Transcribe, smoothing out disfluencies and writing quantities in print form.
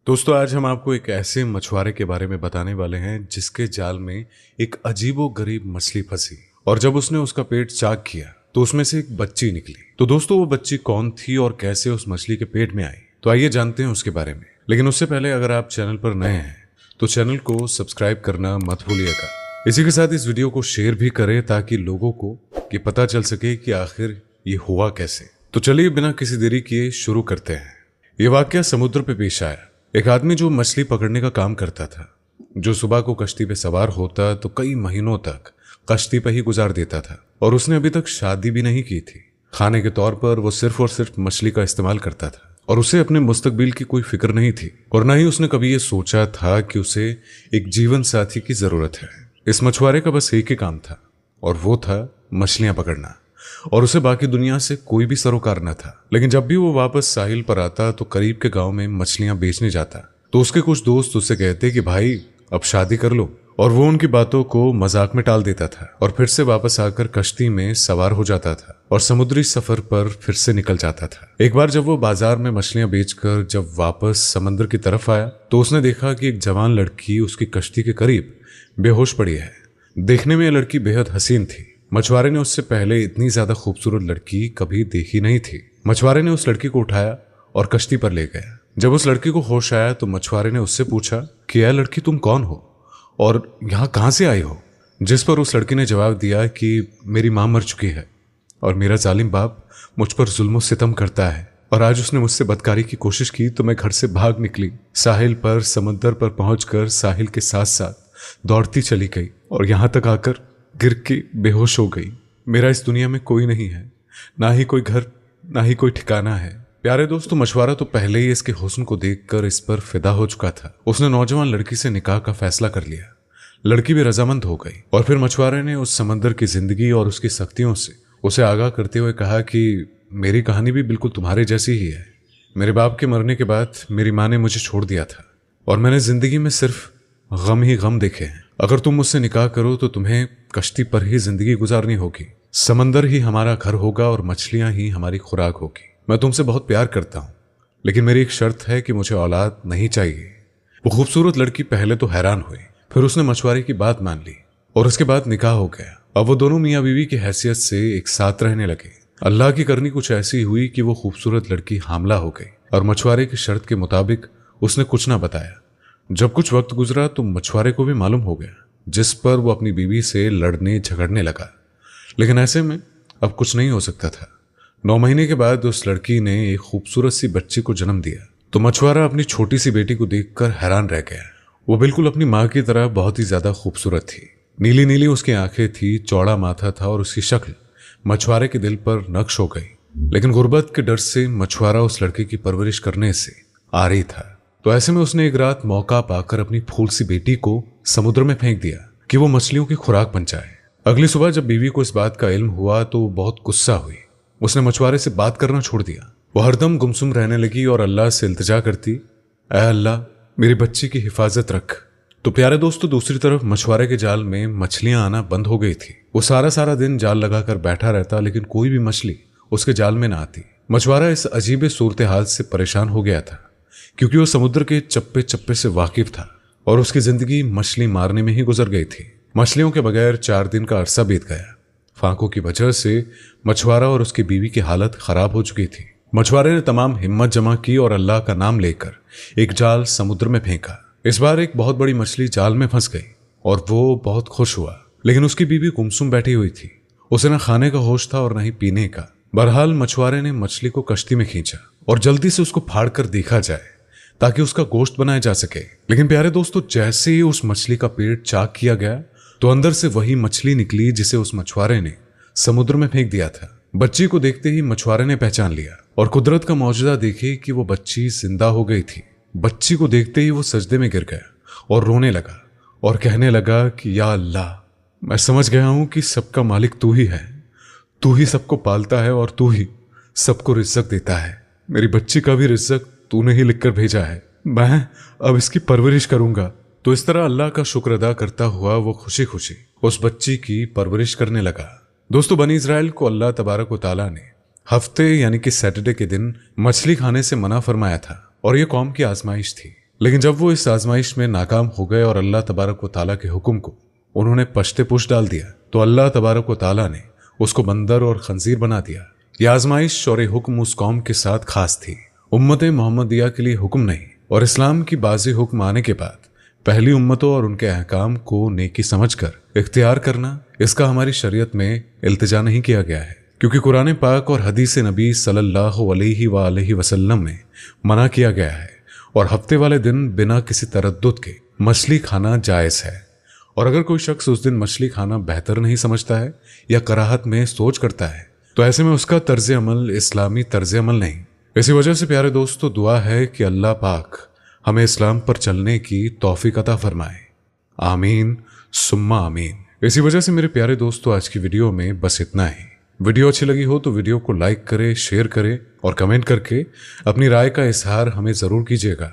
दोस्तों आज हम आपको एक ऐसे मछुआरे के बारे में बताने वाले हैं जिसके जाल में एक अजीबोगरीब मछली फंसी और जब उसने उसका पेट चाक किया तो उसमें से एक बच्ची निकली। तो दोस्तों वो बच्ची कौन थी और कैसे उस मछली के पेट में आई, तो आइए जानते हैं उसके बारे में। लेकिन उससे पहले अगर आप चैनल पर नए हैं तो चैनल को सब्सक्राइब करना मत भूलिएगा। इसी के साथ इस वीडियो को शेयर भी करें ताकि लोगों को ये पता चल सके कि आखिर ये हुआ कैसे। तो चलिए बिना किसी देरी किए शुरू करते हैं। ये वाकया समुद्र पे पेश आया। एक आदमी जो मछली पकड़ने का काम करता था, जो सुबह को कश्ती पे सवार होता तो कई महीनों तक कश्ती पे ही गुजार देता था और उसने अभी तक शादी भी नहीं की थी। खाने के तौर पर वो सिर्फ और सिर्फ मछली का इस्तेमाल करता था और उसे अपने मुस्तकबिल की कोई फिक्र नहीं थी और न ही उसने कभी ये सोचा था कि उसे एक जीवन साथी की जरूरत है। इस मछुआरे का बस एक ही काम था और वो था मछलियां पकड़ना और उसे बाकी दुनिया से कोई भी सरोकार न था। लेकिन जब भी वो वापस साहिल पर आता तो करीब के गांव में मछलियां बेचने जाता तो उसके कुछ दोस्त उसे कहते कि भाई अब शादी कर लो, और वो उनकी बातों को मजाक में टाल देता था और फिर से वापस आकर कश्ती में सवार हो जाता था और समुद्री सफर पर फिर से निकल जाता था। एक बार जब वो बाजार में मछलियां बेचकर जब वापस समंदर की तरफ आया तो उसने देखा कि एक जवान लड़की उसकी कश्ती के करीब बेहोश पड़ी है। देखने में यह लड़की बेहद हसीन थी। मछुआरे ने उससे पहले इतनी ज्यादा खूबसूरत लड़की कभी देखी नहीं थी। मछुआरे ने उस लड़की को उठाया और कश्ती पर ले गया। जब उस लड़की को होश आया तो मछुआरे ने उससे पूछा कि यह लड़की तुम कौन हो और यहाँ कहाँ से आई हो। जिस पर उस लड़की ने जवाब दिया कि मेरी माँ मर चुकी है और मेरा जालिम बाप मुझ पर जुल्म सितम करता है और आज उसने मुझसे बदकारी की कोशिश की तो मैं घर से भाग निकली। साहिल पर समंदर पर पहुंचकर साहिल के साथ साथ दौड़ती चली गई और यहाँ तक आकर गिर के बेहोश हो गई। मेरा इस दुनिया में कोई नहीं है, ना ही कोई घर, ना ही कोई ठिकाना है। प्यारे दोस्तों, मछुआरा तो पहले ही इसके हुस्न को देखकर इस पर फिदा हो चुका था। उसने नौजवान लड़की से निकाह का फैसला कर लिया। लड़की भी रजामंद हो गई और फिर मछुआरे ने उस समंदर की जिंदगी और उसकी सख्तियों से उसे आगाह करते हुए कहा कि मेरी कहानी भी बिल्कुल तुम्हारे जैसी ही है। मेरे बाप के मरने के बाद मेरी माँ ने मुझे छोड़ दिया था और मैंने जिंदगी में सिर्फ गम ही गम देखे हैं। अगर तुम मुझसे निकाह करो तो तुम्हें कश्ती पर ही जिंदगी गुजारनी होगी। समंदर ही हमारा घर होगा और मछलियां ही हमारी खुराक होगी। मैं तुमसे बहुत प्यार करता हूं, लेकिन मेरी एक शर्त है कि मुझे औलाद नहीं चाहिए। वो खूबसूरत लड़की पहले तो हैरान हुई, फिर उसने मछुआरे की बात मान ली और उसके बाद निकाह हो गया। अब वो दोनों मियाँ बीवी की हैसियत से एक साथ रहने लगे। अल्लाह की करनी कुछ ऐसी हुई कि वो खूबसूरत लड़की हामला हो गई और मछुआरे की शर्त के मुताबिक उसने कुछ ना बताया। जब कुछ वक्त गुजरा तो मछुआरे को भी मालूम हो गया, जिस पर वो अपनी बीवी से लड़ने झगड़ने लगा। लेकिन ऐसे में अब कुछ नहीं हो सकता था। 9 महीने के बाद उस लड़की ने एक खूबसूरत सी बच्ची को जन्म दिया तो मछुआरा अपनी छोटी सी बेटी को देखकर हैरान रह गया। वो बिल्कुल अपनी माँ की तरह बहुत ही ज्यादा खूबसूरत थी। नीली नीली उसकी आंखें थी, चौड़ा माथा था और उसकी शक्ल मछुआरे के दिल पर नक्श हो गई। लेकिन गुर्बत के डर से मछुआरा उस लड़की की परवरिश करने से आरी था। तो ऐसे में उसने एक रात मौका पाकर अपनी फूल सी बेटी को समुद्र में फेंक दिया कि वो मछलियों की खुराक बन जाए। अगली सुबह जब बीवी को इस बात का इल्म हुआ तो वो बहुत गुस्सा हुई। उसने मछुआरे से बात करना छोड़ दिया। वो हरदम गुमसुम रहने लगी और अल्लाह से इल्तिजा करती, ऐ अल्लाह मेरी बच्ची की हिफाजत रख। तो प्यारे दोस्तों, दूसरी तरफ मछुआरे के जाल में मछलियां आना बंद हो गई थी। वो सारा दिन जाल लगाकर बैठा रहता लेकिन कोई भी मछली उसके जाल में ना आती। मछुआरा इस अजीब सूरत हाल से परेशान हो गया था क्योंकि वो समुद्र के चप्पे चप्पे से वाकिफ था और उसकी जिंदगी मछली मारने में ही गुजर गई थी। मछलियों के बगैर 4 दिन का अरसा बीत गया। फांकों की वजह से मछुआरा और उसकी बीवी की हालत खराब हो चुकी थी। मछुआरे ने तमाम हिम्मत जमा की और अल्लाह का नाम लेकर एक जाल समुद्र में फेंका। इस बार एक बहुत बड़ी मछली जाल में फंस गई और वो बहुत खुश हुआ। लेकिन उसकी बीवी गुमसुम बैठी हुई थी। उसे न खाने का होश था और न ही पीने का। बहरहाल मछुआरे ने मछली को कश्ती में खींचा और जल्दी से उसको फाड़ कर देखा जाए ताकि उसका गोश्त बनाया जा सके। लेकिन प्यारे दोस्तों, जैसे ही उस मछली का पेट चाक किया गया तो अंदर से वही मछली निकली जिसे उस मछुआरे ने समुद्र में फेंक दिया था। बच्ची को देखते ही मछुआरे ने पहचान लिया और कुदरत का मौजूदा देखे कि वो बच्ची जिंदा हो गई थी। बच्ची को देखते ही वो सजदे में गिर गया और रोने लगा और कहने लगा कि या अल्लाह, मैं समझ गया हूं कि सबका मालिक तू ही है। तू ही सबको पालता है और तू ही सबको रिज़्क़ देता है। मेरी बच्ची का भी रिज़्क़ तूने ही लिखकर भेजा है। मैं अब इसकी परवरिश करूंगा। तो इस तरह अल्लाह का शुक्र अदा करता हुआ वो खुशी खुशी उस बच्ची की परवरिश करने लगा। दोस्तों, बनी इस्राइल को अल्लाह तबारक व तआला ने हफ्ते यानी कि सैटरडे के दिन मछली खाने से मना फरमाया था और यह कौम की आजमाइश थी। लेकिन जब वो इस आजमाइश में नाकाम हो गए और अल्लाह तबारक व ताला के हुक्म को उन्होंने पश्ते पुश डाल दिया, तो अल्लाह तबारक व ताला ने उसको बंदर और खंजीर बना दिया। यह आजमाइश और ये हुक्म उस कौम के साथ खास थी। उम्मत मोहम्मदिया के लिए हुक्म नहीं, और इस्लाम की बाज़ी हुक्म आने के बाद पहली उम्मतों और उनके अहकाम को नेकी समझकर इख्तियार करना, इसका हमारी शरीयत में इल्तिजा नहीं किया गया है, क्योंकि कुरान पाक और हदीस नबी सल्लल्लाहु अलैहि वसल्लम में मना किया गया है। और हफ्ते वाले दिन बिना किसी तरद्दुद के मछली खाना जायज़ है। और अगर कोई शख्स उस दिन मछली खाना बेहतर नहीं समझता है या कराहत में सोच करता है, तो ऐसे में उसका तर्ज अमल इस्लामी तर्ज अमल नहीं। इसी वजह से प्यारे दोस्तों, दुआ है कि अल्लाह पाक हमें इस्लाम पर चलने की तौफीक अता फरमाए। आमीन सुम्मा आमीन। इसी वजह से मेरे प्यारे दोस्तों, आज की वीडियो में बस इतना ही। वीडियो अच्छी लगी हो तो वीडियो को लाइक करें, शेयर करें और कमेंट करके अपनी राय का इजहार हमें ज़रूर कीजिएगा।